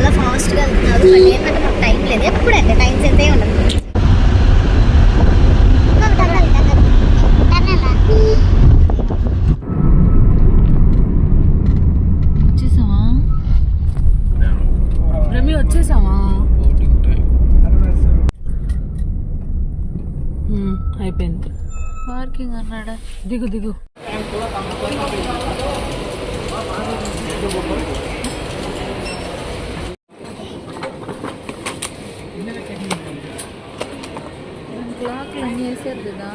చాలా ఫాస్ట్గా వెళ్తున్నారు. బట్ ఏంటంటే మాకు టైం లేదు. ఎప్పుడంటే టైం సెన్సే ఉండదు. వచ్చేసావా రమి? వచ్చేసావా? అయిపోయింది. పార్కింగ్ అన్నాడా? దిగు దిగు. క్లాక్లు అన్నీ వేసారు కదా.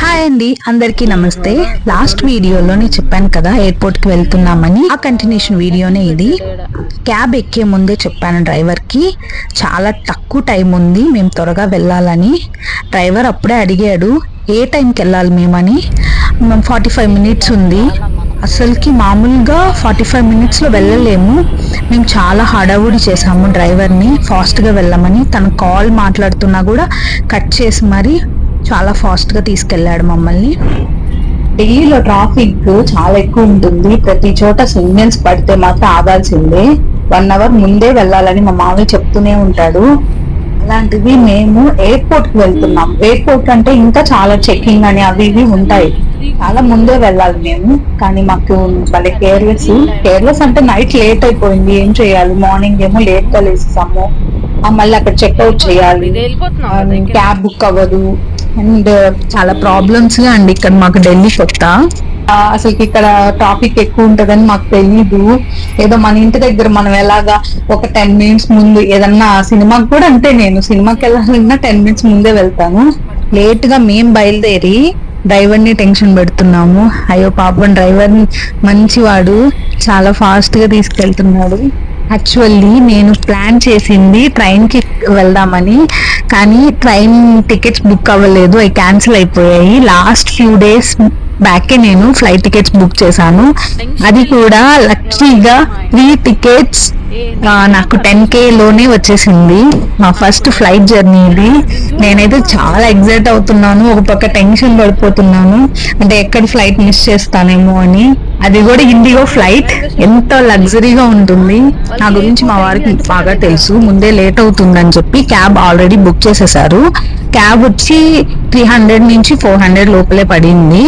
హాయ్ అండి, అందరికీ నమస్తే. లాస్ట్ వీడియోలో నేను చెప్పాను కదా ఎయిర్పోర్ట్ కి వెళ్తున్నామని. ఆ కంటిన్యూషన్ వీడియోనే ఇది. క్యాబ్ ఎక్కే ముందే చెప్పాను డ్రైవర్ కి చాలా తక్కువ టైం ఉంది, మేము త్వరగా వెళ్ళాలని. డ్రైవర్ అప్పుడే అడిగాడు ఏ టైంకి వెళ్ళాలి మేమని. మేము 45 మినిట్స్ ఉంది. అసలుకి మామూలుగా 45 మినిట్స్లో వెళ్ళలేము. మేము చాలా హడావుడి చేసాము డ్రైవర్ని ఫాస్ట్గా వెళ్ళమని. తను కాల్ మాట్లాడుతున్నా కూడా కట్ చేసి మరి చాలా ఫాస్ట్గా తీసుకెళ్ళాడు మమ్మల్ని. ఢిల్లీలో ట్రాఫిక్ చాలా ఎక్కువ ఉంటుంది. ప్రతి చోట సిగ్నల్స్ పడితే మాత్రం ఆగాల్సిందే. 1 అవర్ ముందే వెళ్ళాలని మా మామయ్య చెప్తూనే ఉంటాడు. అలాంటిది మేము ఎయిర్పోర్ట్ కి వెళ్తున్నాం. ఎయిర్పోర్ట్ అంటే ఇంకా చాలా చెకింగ్ అని అవి ఇవి ఉంటాయి. చాలా ముందే వెళ్ళాలి మేము. కానీ మాకు భలే కేర్లెస్ అంటే నైట్ లేట్ అయిపోయింది. ఏం చేయాలి? మార్నింగ్ ఏమో లేట్ గా లేస్తాము. మళ్ళీ అక్కడ చెక్అవుట్ చేయాలి, క్యాబ్ బుక్ అవ్వదు అండ్ చాలా ప్రాబ్లమ్స్ గా అండి. ఇక్కడ మాకు ఢిల్లీ కొత్త. అసలు ఇక్కడ ట్రాఫిక్ ఎక్కువ ఉంటదని మాకు తెలీదు. ఏదో మన ఇంటి దగ్గర మనం ఎలాగా ఒక 10 మినిట్స్ ముందు ఏదన్నా సినిమాకి కూడా అంటే నేను సినిమాకి వెళ్ళాలన్నా 10 మినిట్స్ ముందే వెళ్తాను. లేట్ గా మేం బయలుదేరి డ్రైవర్ ని టెన్షన్ పెడుతున్నాము. అయ్యో పాపం డ్రైవర్ మంచివాడు, చాలా ఫాస్ట్ గా తీసుకెళ్తున్నాడు. యాక్చువల్లీ నేను ప్లాన్ చేసింది ట్రైన్ కి వెళ్దామని, కానీ ట్రైన్ టికెట్స్ బుక్ అవ్వలేదు, అవి క్యాన్సిల్ అయిపోయాయి. లాస్ట్ ఫ్యూ డేస్ బ్యాకే నేను ఫ్లైట్ టికెట్స్ బుక్ చేశాను. అది కూడా లక్కీగా 3 టికెట్స్ నాకు 10K లోనే వచ్చేసింది. మా ఫస్ట్ ఫ్లైట్ జర్నీ ఇది. నేనైతే చాలా ఎగ్జైట్ అవుతున్నాను, ఒక పక్క టెన్షన్ పడిపోతున్నాను, అంటే ఎక్కడ ఫ్లైట్ మిస్ చేస్తానేమో అని. అది కూడా ఇండిగో ఫ్లైట్, ఎంత లగ్జరీగా ఉంటుంది. నా గురించి మా వారికి బాగా తెలుసు. ముందే లేట్ అవుతుందని చెప్పి క్యాబ్ ఆల్రెడీ బుక్ చేసేసారు. క్యాబ్ వచ్చి 300 నుంచి 400 లోపలే పడింది.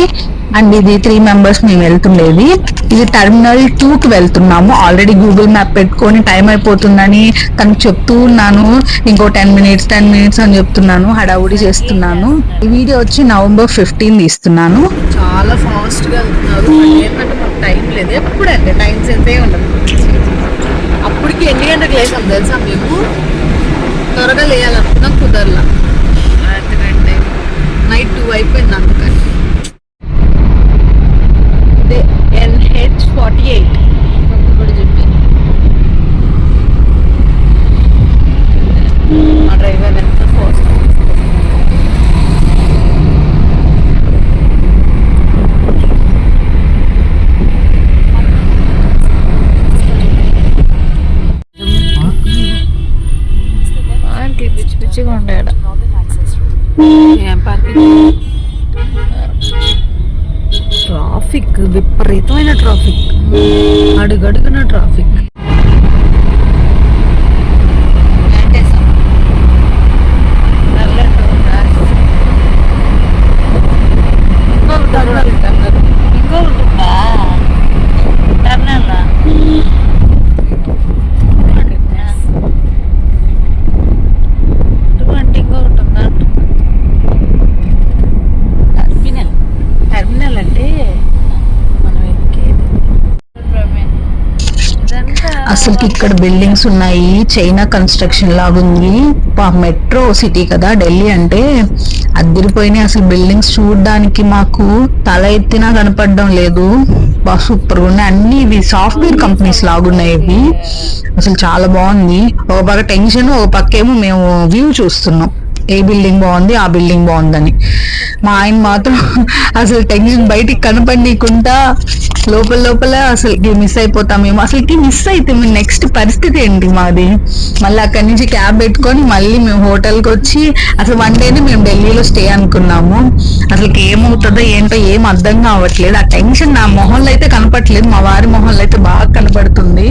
అండ్ ఇది 3 మెంబర్స్ మేము వెళ్తుండేది. ఇది టెర్మినల్ 2 కి వెళ్తున్నాము. ఆల్రెడీ గూగుల్ మ్యాప్ పెట్టుకొని టైం అయిపోతుందని తనకు చెప్తూ ఉన్నాను. ఇంకో 10 మినిట్స్ అని చెప్తున్నాను, హడావుడి చేస్తున్నాను. ఈ వీడియో వచ్చి నవంబర్ 15 తీస్తున్నాను. చాలా ఫాస్ట్ గా వెళ్తున్నారు. ఏంటంటే మాకు టైం లేదు. ఎప్పుడంటే టైం సెన్సే ఉండదు. అప్పటికి ఎన్ని గంటలకు లేసాం తెలుసా మేము? త్వరగా లేయాలనుకున్నాం, కుదరలా. ఎందుకంటే నైట్ 2 అయిపోయింది. అందుకని NH48 కూడా చెప్పి మా డ్రైవర్ ఎంత ఫాస్ట్. పిచ్చి పిచ్చిగా ఉండాడు. ఏం పార్కింగ్? ట్రాఫిక్, విపరీతమైన ట్రాఫిక్, అడుగడుగున ట్రాఫిక్. అసలుకి ఇక్కడ బిల్డింగ్స్ ఉన్నాయి, చైనా కన్స్ట్రక్షన్ లాగుంది. మెట్రో సిటీ కదా ఢిల్లీ అంటే, అద్దరిపోయినాయి అసలు బిల్డింగ్స్. చూడడానికి మాకు తల ఎత్తినా కనపడడం లేదు. బాగా సూపర్ గా ఉన్నాయి అన్ని. ఇవి సాఫ్ట్వేర్ కంపెనీస్ లాగున్నాయి ఇవి. అసలు చాలా బాగుంది. ఒక పక్క టెన్షన్, ఒక పక్క ఏమో మేము వ్యూ చూస్తున్నాం, ఏ బిల్డింగ్ బాగుంది ఆ బిల్డింగ్ బాగుందని. మా ఆయన మాత్రం అసలు టెన్షన్ బయటికి కనపడనీకుండా లోపల లోపల అసలుకి మిస్ అయిపోతామేమో. అసలుకి మిస్ అయితే నెక్స్ట్ పరిస్థితి ఏంటి మాది? మళ్ళీ అక్కడి నుంచి క్యాబ్ పెట్టుకొని మళ్ళీ మేము హోటల్కి వచ్చి అసలు 1 డేని మేము ఢిల్లీలో స్టే అనుకున్నాము. అసలుకి ఏమవుతుందో ఏంటో ఏం అర్థం కావట్లేదు. ఆ టెన్షన్ నా మొహంలో అయితే కనపట్లేదు, మా వారి మొహంలో అయితే బాగా కనపడుతుంది.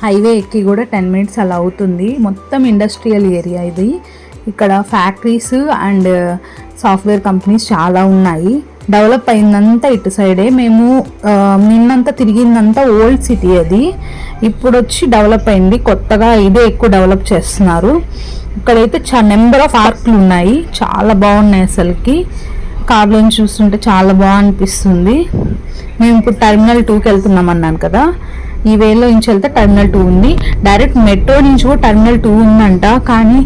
హైవే ఎక్కి కూడా 10 మినిట్స్ అలా అవుతుంది. మొత్తం ఇండస్ట్రియల్ ఏరియా ఇది. ఇక్కడ ఫ్యాక్టరీస్ అండ్ సాఫ్ట్వేర్ కంపెనీస్ చాలా ఉన్నాయి. డెవలప్ అయిందంతా ఇటు సైడే. మేము నిన్నంతా తిరిగిందంతా ఓల్డ్ సిటీ అది. ఇప్పుడు వచ్చి డెవలప్ అయింది కొత్తగా, ఇదే ఎక్కువ డెవలప్ చేస్తున్నారు. ఇక్కడైతే నెంబర్ ఆఫ్ పార్కులు ఉన్నాయి, చాలా బాగున్నాయి. అసలుకి కార్లోని చూస్తుంటే చాలా బాగా అనిపిస్తుంది. మేము ఇప్పుడు టెర్మినల్ 2కి వెళ్తున్నాం అన్నాను కదా, ఈ వేలో నుంచి వెళ్తే టెర్మినల్ 2 ఉంది. డైరెక్ట్ మెట్రో నుంచి కూడా టెర్మినల్ 2 ఉందంట, కానీ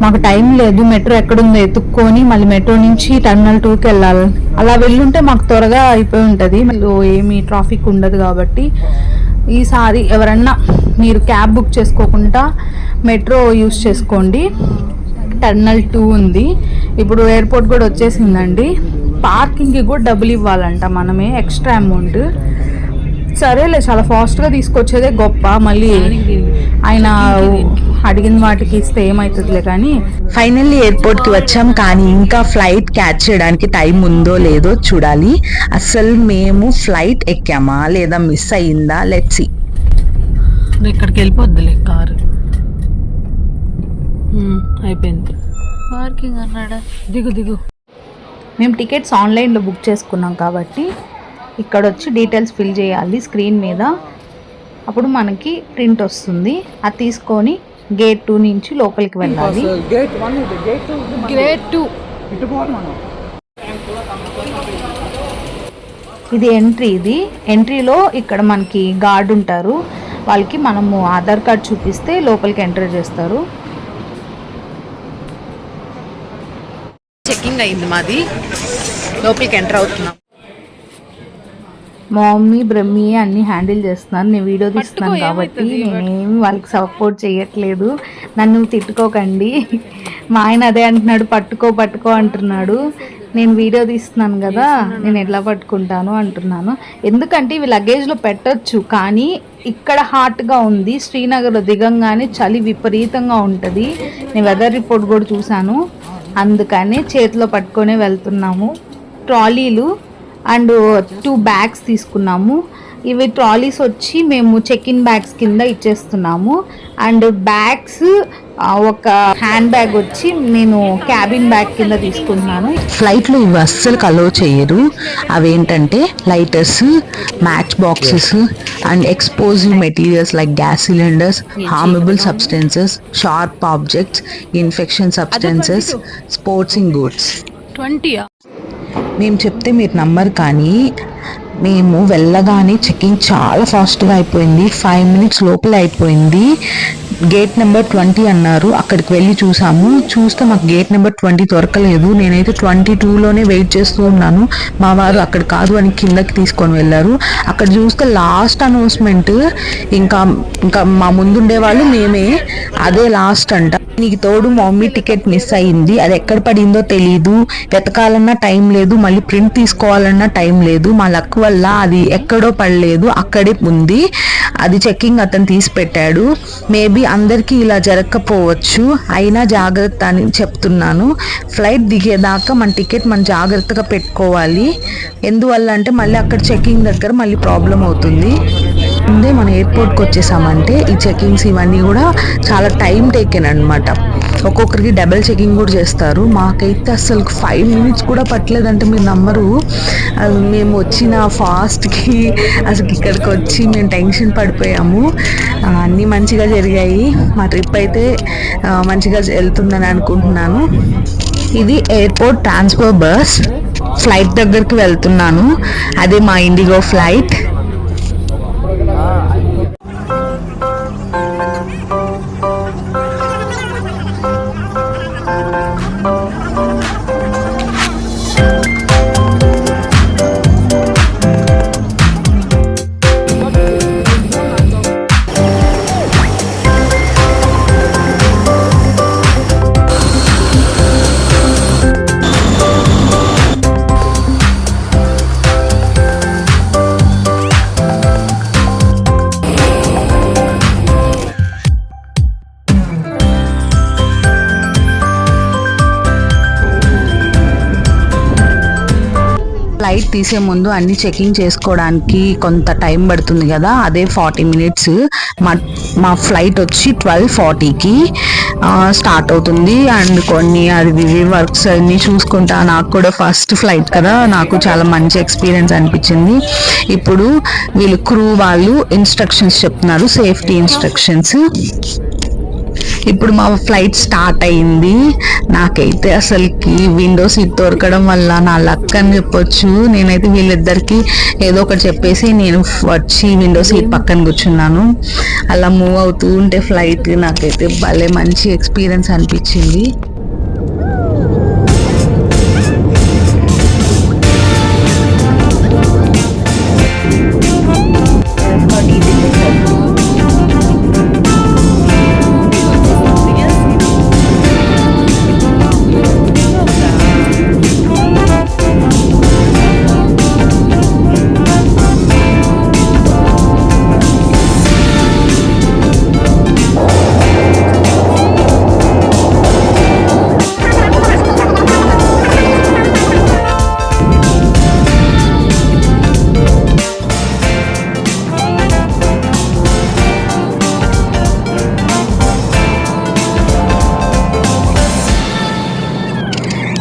మాకు టైం లేదు. మెట్రో ఎక్కడుందో ఎత్తుక్కొని మళ్ళీ మెట్రో నుంచి టెర్మినల్ 2కి వెళ్ళాలి. అలా వెళ్ళుంటే మాకు త్వరగా అయిపోయి ఉంటుంది, ఏమీ ట్రాఫిక్ ఉండదు. కాబట్టి ఈసారి ఎవరన్నా మీరు క్యాబ్ బుక్ చేసుకోకుండా మెట్రో యూస్ చేసుకోండి. టెర్మినల్ 2 ఉంది. ఇప్పుడు ఎయిర్పోర్ట్ కూడా వచ్చేసిందండి. పార్కింగ్కి కూడా డబ్బులు ఇవ్వాలంట మనమే, ఎక్స్ట్రా అమౌంట్. సరేలే, చాలా ఫాస్ట్గా తీసుకొచ్చేదే గొప్ప. మళ్ళీ ఆయన అడిగిన వాటికి ఇస్తే ఏమవుతుందిలే. కానీ ఫైనల్లీ ఎయిర్పోర్ట్కి వచ్చాం, కానీ ఇంకా ఫ్లైట్ క్యాచ్ చేయడానికి టైం ఉందో లేదో చూడాలి. అసలు మేము ఫ్లైట్ ఎక్కామా లేదా మిస్ అయ్యిందా? Let's see. ఇక్కడికి వెళ్ళిపోద్దులే కారు. అయిపోయింది. పార్కింగ్ అన్నాడా? దిగు దిగు. మేము టికెట్స్ ఆన్లైన్లో బుక్ చేసుకున్నాం కాబట్టి ఇక్కడ వచ్చి డీటెయిల్స్ ఫిల్ చేయాలి స్క్రీన్ మీద. అప్పుడు మనకి ప్రింట్ వస్తుంది, అది తీసుకొని గేట్ 2 నుంచి లోపలికి వెళ్ళాలి. గేట్ 2 ఇది ఎంట్రీ. ఇది ఎంట్రీలో ఇక్కడ మనకి గార్డ్ ఉంటారు, వాళ్ళకి మనము ఆధార్ కార్డ్ చూపిస్తే లోపలికి ఎంటర్ చేస్తారు. చెకింగ్ అయింది మాది, లోపలికి ఎంటర్ అవుతున్నాం. మా మమ్మీ బ్రహ్మి అన్ని హ్యాండిల్ చేస్తున్నారు, నేను వీడియో తీస్తున్నాను కాబట్టి నేనేమి వాళ్ళకి సపోర్ట్ చేయట్లేదు. నన్ను తిట్టుకోకండి. మా ఆయన అదే అంటున్నాడు, పట్టుకో అంటున్నాడు. నేను వీడియో తీస్తున్నాను కదా, నేను ఎట్లా పట్టుకుంటాను అంటున్నాను. ఎందుకంటే ఇవి లగేజ్లో పెట్టొచ్చు, కానీ ఇక్కడ హాట్గా ఉంది. శ్రీనగర్లో దిగంగానే చలి విపరీతంగా ఉంటుంది. నేను వెదర్ రిపోర్ట్ కూడా చూశాను, అందుకనే చేతిలో పట్టుకొనే వెళ్తున్నాము. ట్రాలీలు అండ్ 2 బ్యాగ్స్ తీసుకున్నాము. ఇవి ట్రాలీస్ వచ్చి మేము చెక్ ఇన్ బ్యాగ్స్ కింద ఇచ్చేస్తున్నాము. అండ్ బ్యాగ్స్ ఒక హ్యాండ్ బ్యాగ్ వచ్చి నేను క్యాబిన్ బ్యాగ్ కింద తీసుకుంటున్నాను. ఫ్లైట్లో ఇవి అస్సలు అలో చేయరు. అవేంటంటే lighters, match boxes and explosive materials like gas cylinders, harmable substances, sharp objects, infection substances, sporting goods. 20 మేము చెప్తే మీరు నమ్మరు, కానీ మేము వెళ్ళగానే చెకింగ్ చాలా ఫాస్ట్గా అయిపోయింది. 5 మినిట్స్ లోపలే అయిపోయింది. గేట్ నెంబర్ 20 అన్నారు, అక్కడికి వెళ్ళి చూస్తే మాకు గేట్ నెంబర్ 20 దొరకలేదు. నేనైతే 22లోనే వెయిట్ చేస్తూ ఉన్నాను. మా వారు అక్కడ కాదు అని కిందకి తీసుకొని వెళ్ళారు. అక్కడ చూస్తే లాస్ట్ అనౌన్స్మెంట్, ఇంకా మా ముందుండే వాళ్ళు మేమే, అదే లాస్ట్ అంట. నీకు తోడు మా మమ్మీ టికెట్ మిస్ అయ్యింది, అది ఎక్కడ పడిందో తెలీదు, వెతకాలన్నా టైం లేదు, మళ్ళీ ప్రింట్ తీసుకోవాలన్నా టైం లేదు. మా లక్ వల్ల అది ఎక్కడో పడలేదు, అక్కడే ఉంది. అది చెక్కింగ్ అతను తీసి పెట్టాడు. మేబీ అందరికీ ఇలా జరగకపోవచ్చు, అయినా జాగ్రత్త అని చెప్తున్నాను. ఫ్లైట్ దిగేదాకా మన టికెట్ మనం జాగ్రత్తగా పెట్టుకోవాలి. ఎందువల్ల అంటే మళ్ళీ అక్కడ చెక్కింగ్ దగ్గర మళ్ళీ ప్రాబ్లం అవుతుంది. ముందే మన ఎయిర్పోర్ట్కి వచ్చేసామంటే ఈ చెకింగ్స్ ఇవన్నీ కూడా చాలా టైం టేకెన్ అనమాట. ఒక్కొక్కరికి డబుల్ చెకింగ్ కూడా చేస్తారు. మాకైతే అసలు 5 మినిట్స్ కూడా పట్టలేదంటే మీరు నమ్మరు. మేము వచ్చిన ఫాస్ట్కి అసలు ఇక్కడికి వచ్చి మేము టెన్షన్ పడిపోయాము. అన్నీ మంచిగా జరిగాయి. మా ట్రిప్ అయితే మంచిగా వెళ్తుందని అనుకుంటున్నాను. ఇది ఎయిర్పోర్ట్ ట్రాన్స్ఫర్ బస్. ఫ్లైట్ దగ్గరికి వెళ్తున్నాను, అదే మా ఇండిగో ఫ్లైట్. ఫ్లైట్ తీసే ముందు అన్ని చెకింగ్ చేసుకోవడానికి కొంత టైం పడుతుంది కదా, అదే 40 మినిట్స్. మా ఫ్లైట్ వచ్చి 12:40కి స్టార్ట్ అవుతుంది. అండ్ కొన్ని అది వర్క్స్ అన్ని చూసుకుంటా, నాకు కూడా ఫస్ట్ ఫ్లైట్ కదా, నాకు చాలా మంచి ఎక్స్పీరియన్స్ అనిపించింది. ఇప్పుడు వీళ్ళు క్రూ వాళ్ళు ఇన్స్ట్రక్షన్స్ చెప్తున్నారు, సేఫ్టీ ఇన్స్ట్రక్షన్స్. ఇప్పుడు మా ఫ్లైట్ స్టార్ట్ అయింది. నాకైతే అసలుకి విండో సీట్ దొరకడం వల్ల నా లక్ అని చెప్పొచ్చు. నేనైతే వీళ్ళిద్దరికి ఏదో ఒకటి చెప్పేసి నేను వచ్చి విండో సీట్ పక్కన కూర్చున్నాను. అలా మూవ్ అవుతూ ఉంటే ఫ్లైట్ నాకైతే భలే మంచి ఎక్స్పీరియన్స్ అనిపించింది.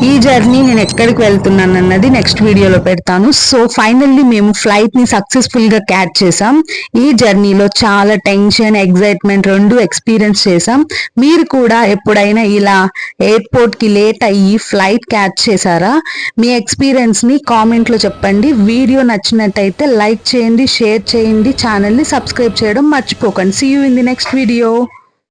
ఈ జర్నీ నేను ఎక్కడికి వెళ్తున్నాను అన్నది నెక్స్ట్ వీడియోలో పెడతాను. సో ఫైనల్లీ మేము ఫ్లైట్ ని సక్సెస్ఫుల్ గా క్యాచ్ చేసాం. ఈ జర్నీలో చాలా టెన్షన్, ఎగ్జైట్మెంట్ రెండు ఎక్స్పీరియన్స్ చేసాం. మీరు కూడా ఎప్పుడైనా ఇలా ఎయిర్పోర్ట్ కి లేట్ అయ్యి ఫ్లైట్ క్యాచ్ చేశారా? మీ ఎక్స్పీరియన్స్ ని కామెంట్ లో చెప్పండి. వీడియో నచ్చినట్టయితే లైక్ చేయండి, షేర్ చేయండి, ఛానల్ ని సబ్స్క్రైబ్ చేయడం మర్చిపోకండి. See you in the next video.